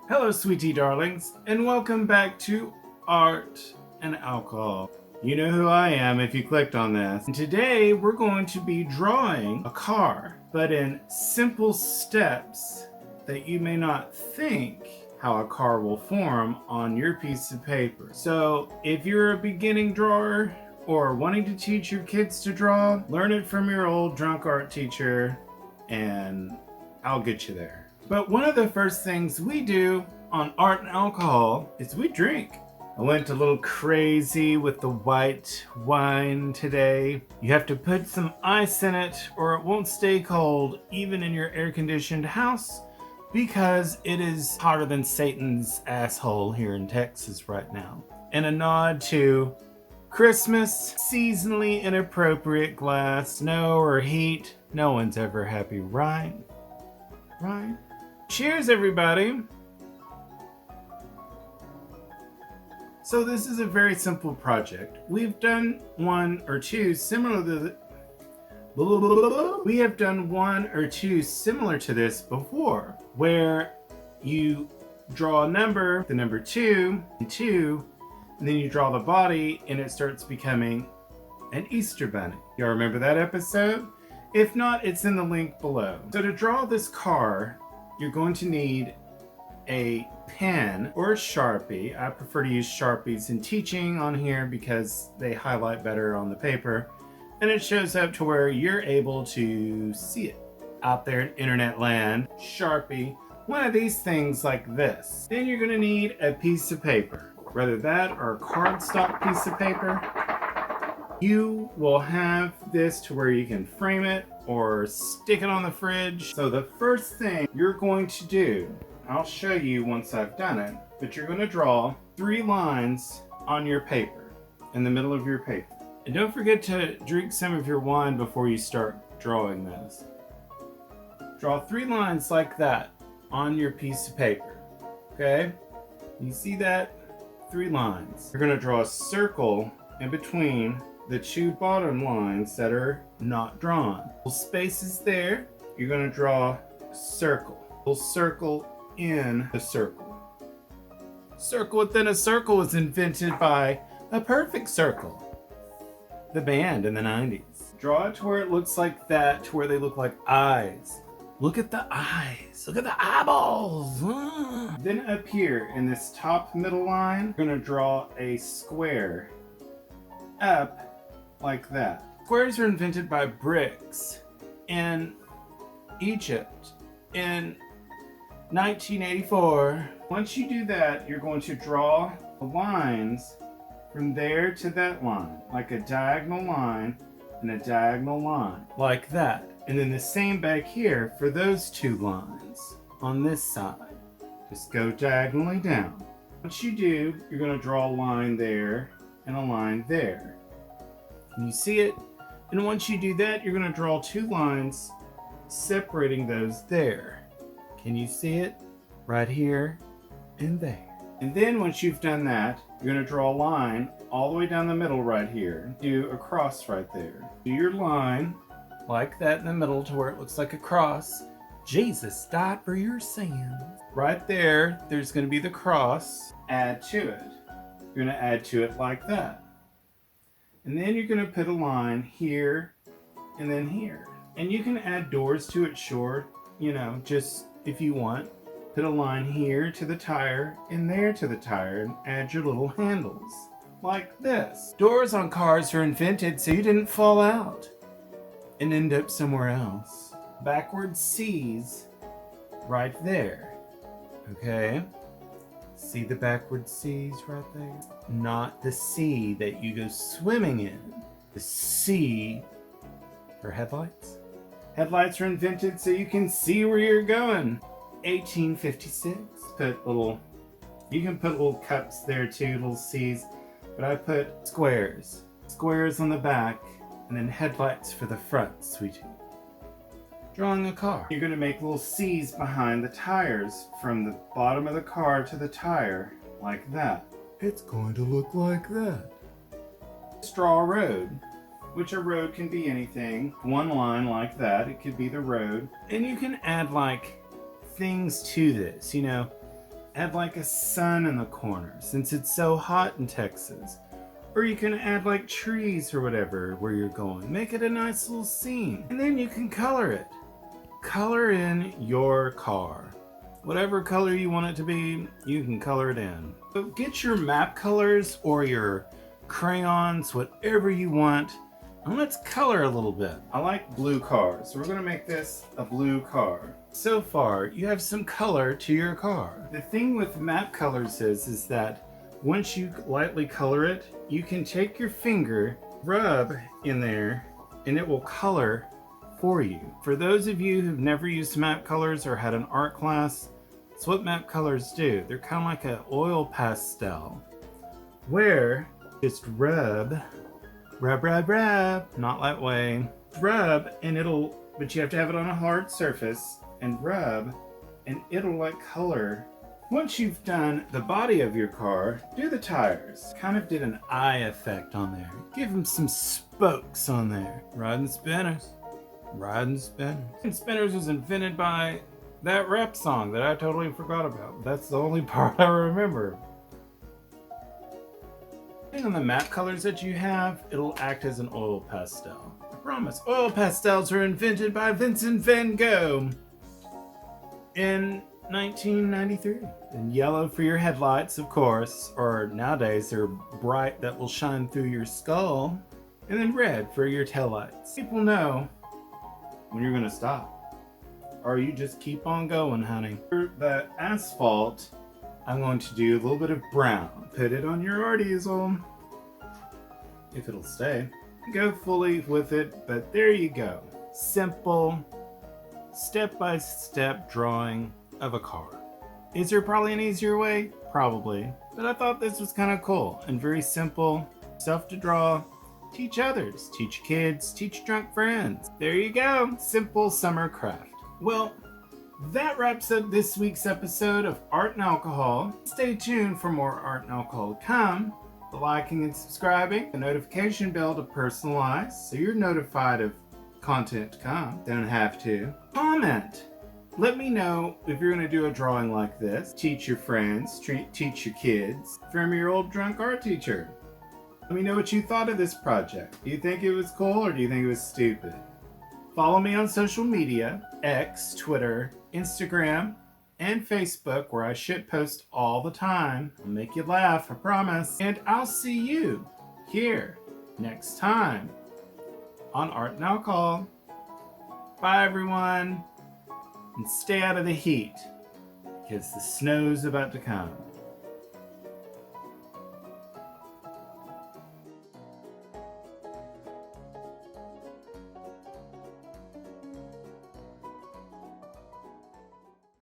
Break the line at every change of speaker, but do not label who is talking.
Hello, sweetie darlings, and welcome back to Art and Alcohol. You know who I am if you clicked on this. And today we're going to be drawing a car, but in simple steps that you may not think how a car will form on your piece of paper. So if you're a beginning drawer or wanting to teach your kids to draw, learn it from your old drunk art teacher and I'll get you there. But one of the first things we do on Art and Alcohol is we drink. I went a little crazy with the white wine today. You have to put some ice in it or it won't stay cold even in your air-conditioned house because it is hotter than Satan's asshole here in Texas right now. And a nod to Christmas, seasonally inappropriate glass, snow or heat. No one's ever happy, right? Right? Cheers, everybody! So this is a very simple project. We've done one or two similar to this before, where you draw a number, the number 2, and then you draw the body, and it starts becoming an Easter bunny. Y'all remember that episode? If not, it's in the link below. So to draw this car, you're going to need a pen or a Sharpie. I prefer to use Sharpies in teaching on here because they highlight better on the paper and it shows up to where you're able to see it out there in internet land. Sharpie, one of these things like this. Then you're going to need a piece of paper, whether that or a cardstock piece of paper. You will have this to where you can frame it or stick it on the fridge. So the first thing you're going to do, I'll show you once I've done it, but you're going to draw 3 lines on your paper, in the middle of your paper. And don't forget to drink some of your wine before you start drawing this. Draw 3 lines like that on your piece of paper, okay? You see that? 3 lines. You're going to draw a circle in between the 2 bottom lines that are not drawn. Little spaces there, you're going to draw a circle. Little circle in the circle. Circle within a circle was invented by A Perfect Circle, the band in the 90s. Draw it to where it looks like that, to where they look like eyes. Look at the eyes. Look at the eyeballs. Then up here in this top middle line, you're going to draw a square up like that. Squares are invented by bricks in Egypt in 1984. Once you do that, you're going to draw the lines from there to that line, like a diagonal line and a diagonal line, like that. And then the same back here for those 2 lines on this side. Just go diagonally down. Once you do, you're going to draw a line there and a line there. Can you see it? And once you do that, you're going to draw 2 lines separating those there. Can you see it? Right here and there. And then once you've done that, you're going to draw a line all the way down the middle right here. Do a cross right there. Do your line like that in the middle to where it looks like a cross. Jesus died for your sins. Right there, there's going to be the cross. Add to it. You're going to add to it like that. And then you're going to put a line here and then here. And you can add doors to it, sure. You know, just if you want. Put a line here to the tire and there to the tire and add your little handles. Like this. Doors on cars are invented so you didn't fall out and end up somewhere else. Backward C's right there. Okay? See the backward C's right there? Not the C that you go swimming in. The C for headlights. Headlights are invented so you can see where you're going. 1856. You can put little cups there too, little C's. But I put squares. Squares on the back and then headlights for the front, sweetie. Drawing a car. You're going to make little C's behind the tires from the bottom of the car to the tire, like that. It's going to look like that. Draw a road, which a road can be anything. 1 line like that, it could be the road. And you can add like things to this, you know, add like a sun in the corner since it's so hot in Texas. Or you can add like trees or whatever where you're going. Make it a nice little scene. And then you can color it. Color in your car. Whatever color you want it to be, you can color it in. So get your map colors or your crayons, whatever you want, and let's color a little bit. I like blue cars, so we're gonna make this a blue car. So far, you have some color to your car. The thing with map colors is that once you lightly color it, you can take your finger, rub in there, and it will color for you. For those of you who've never used map colors or had an art class, that's what map colors do. They're kind of like an oil pastel, where just rub, not that way. Rub, and it'll, but you have to have it on a hard surface, and rub, and it'll like color. Once you've done the body of your car, do the tires. Kind of did an eye effect on there. Give them some spokes on there. Riding spinners. Riding spinners. And spinners was invented by that rap song that I totally forgot about. That's the only part I remember. Depending on the map colors that you have, it'll act as an oil pastel. I promise. Oil pastels were invented by Vincent van Gogh in 1993. And yellow for your headlights, of course, or nowadays they're bright that will shine through your skull. And then red for your taillights. People know when you're gonna stop. Or you just keep on going, honey. For the asphalt, I'm going to do a little bit of brown. Put it on your art easel. If it'll stay. Go fully with it, but there you go. Simple, step-by-step drawing of a car. Is there probably an easier way? Probably. But I thought this was kind of cool and very simple. Stuff to draw. Teach others. Teach your kids. Teach your drunk friends. There you go. Simple summer craft. Well, that wraps up this week's episode of Art and Alcohol. Stay tuned for more Art and Alcohol to come. The liking and subscribing, the notification bell to personalize so you're notified of content to come. Don't have to. Comment. Let me know if you're going to do a drawing like this. Teach your friends, teach your kids from your old drunk art teacher. Let me know what you thought of this project. Do you think it was cool or do you think it was stupid? Follow me on social media, X, Twitter, Instagram, and Facebook, where I shitpost all the time. I'll make you laugh, I promise. And I'll see you here next time on Art and Alcohol. Bye, everyone. And stay out of the heat, because the snow's about to come.